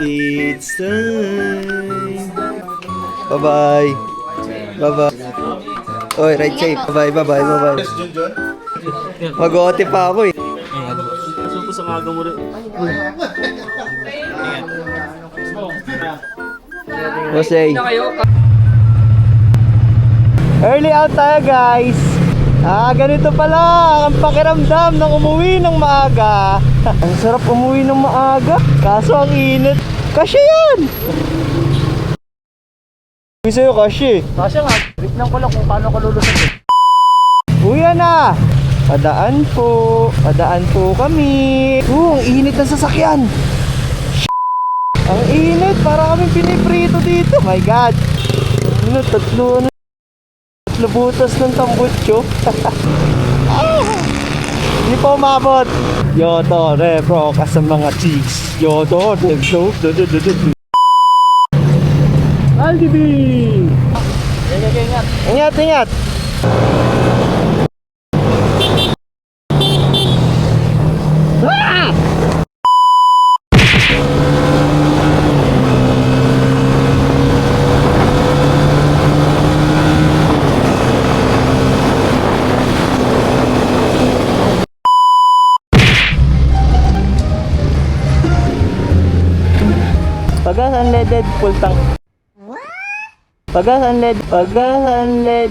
It's time. Bye-bye. Bye-bye. Oy, ride safe. Bye-bye, bye-bye, bye-bye. Mag-OT pa ako eh. Gusto sa maga mo rin. Jose. Early out tayo guys. Ganito pala ang pakiramdam ng umuwi ng maaga. Ang sarap umuwi ng maaga. Kaso ang init. Kasya yan. Gusto sa'yo kasya eh. Kasya nga, tignan ko lang kung paano ka lulusot eh. Uya na. Padaan po kami. Ang init ng sasakyan. Ang init, para kami piniprito dito. My God. Tatlo butas ng tambutso. Hindi pa umabot. Yoto, repro ka sa mga cheese. Yoto, Aldibi! Ingat. Ingat, ingat. Pagas unleaded full tank. Pagas unleaded.